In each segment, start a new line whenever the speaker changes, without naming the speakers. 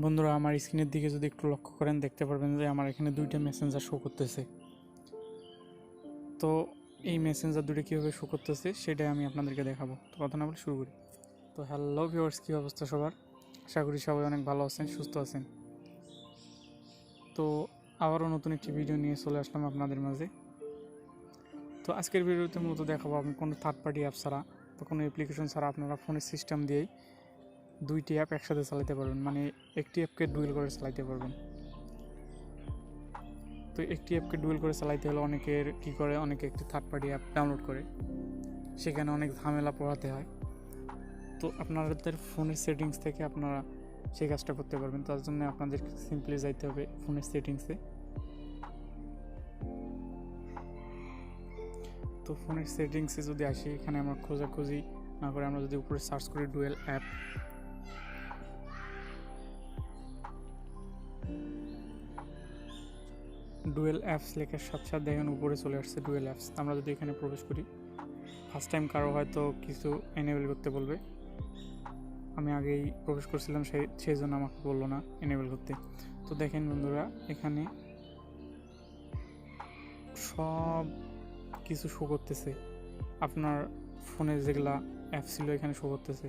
বন্ধুরা, আমার স্ক্রিনের দিকে যদি একটু লক্ষ্য করেন দেখতে পারবেন যে আমার এখানে দুইটা মেসেঞ্জার শো করতেছে। তো এই মেসেঞ্জার দুটো কীভাবে শো করতেছে সেটাই আমি আপনাদেরকে দেখাবো। তো কথা না বলে শুরু করি। তো হ্যালো ভিউয়ার্স, কী অবস্থা সবার? আশা করি সবাই অনেক ভালো আছেন, সুস্থ আছেন। তো আবারও নতুন একটি ভিডিও নিয়ে চলে আসলাম আপনাদের মাঝে। তো আজকের ভিডিওতে মূলত দেখাবো আমি কোনো থার্ড পার্টি অ্যাপ ছাড়া বা কোনো অ্যাপ্লিকেশন ছাড়া আপনারা ফোনের সিস্টেম দিয়েই দুইটি অ্যাপ একসাথে চালাতে পারবেন, মানে একটি অ্যাপকে ডুয়েল করে চালাতে পারবেন। তো একটি অ্যাপকে ডুয়েল করে চালাইতে হলে অনেকের কী করে, অনেকে একটি থার্ড পার্টি অ্যাপ ডাউনলোড করে, সেখানে অনেক ঝামেলা পোহাতে হয়। তো আপনাদের ফোনের সেটিংস থেকে আপনারা সেই কাজটা করতে পারবেন। তার জন্য আপনাদের সিম্পলি যাইতে হবে ফোনের সেটিংসে। তো ফোনের সেটিংসে যদি আসি, এখানে আমরা খোঁজাখুঁজি না করে আমরা যদি উপরে সার্চ করি ডুয়েল অ্যাপ, ডুয়েল অ্যাপস লেখার সাথে সাথে দেখেন উপরে চলে আসছে ডুয়েল অ্যাপস। আমরা যদি এখানে প্রবেশ করি, ফার্স্ট টাইম কারো হয়তো কিছু এনেবল করতে বলবে। আমি আগেই প্রবেশ করছিলাম, সেই জন্য আমাকে বললো না এনেবল করতে। তো দেখেন বন্ধুরা, এখানে সব কিছু শো করতেছে, আপনার ফোনে যেগুলা অ্যাপ ছিল এখানে শো করতেছে।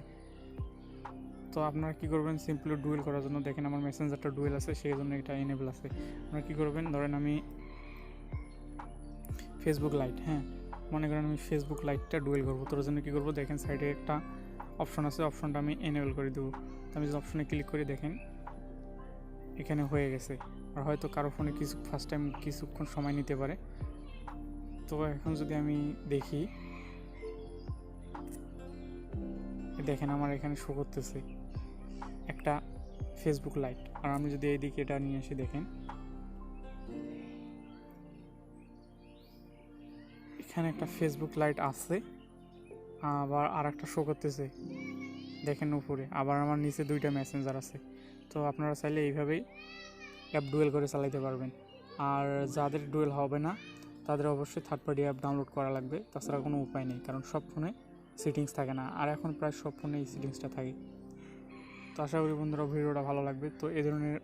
তো আপনারা কী করবেন, সিম্পলি ডুয়েল করার জন্য দেখেন আমার মেসেঞ্জারটা ডুয়েল আছে, সেই জন্য এটা এনেবল আছে। আপনারা কী করবেন, ধরেন আমি ফেসবুক লাইট, মনে করেন আমি ফেসবুক লাইটটা ডুয়েল করবো। তোর জন্য কী করবো, দেখেন সাইডে একটা অপশন আছে, অপশনটা আমি এনেবল করে দেবো। তো আমি যদি অপশনে ক্লিক করে দেখেন এখানে হয়ে গেছে। আর হয়তো কারো ফোনে ফার্স্ট টাইম কিছুক্ষণ সময় নিতে পারে। তো এখন যদি আমি দেখি, দেখেন আমার এখানে শো করতেছে একটা ফেসবুক লাইট। আর আমি যদি এইদিকে এটা নিয়ে এসে দেখেন, এখানে একটা ফেসবুক লাইট আছে, আবার আর একটা শো করতেছে দেখেন উপরে, আবার আমার নিচে দুইটা মেসেঞ্জার আছে। তো আপনারা চাইলে এইভাবেই অ্যাপ ডুয়েল করে চালাইতে পারবেন। আর যাদের ডুয়েল হবে না তাদের অবশ্যই থার্ড পার্টি অ্যাপ ডাউনলোড করা লাগবে, তাছাড়া কোনো উপায় নেই, কারণ সব ফোনে সেটিংস থাকে না, আর এখন প্রায় সব ফোনে এই সেটিংসটা থাকে। তো আশা করি বন্ধুরা ভিডিওটা ভালো লাগবে। তো এই ধরনের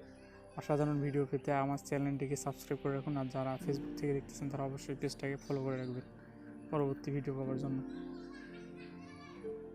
অসাধারণ ভিডিও পেতে আমার চ্যানেলটিকে সাবস্ক্রাইব করে রাখুন, আর যারা ফেসবুক থেকে দেখতেছেন তারা অবশ্যই পেজটাকে ফলো করে রাখবেন পরবর্তী ভিডিও পাওয়ার জন্য।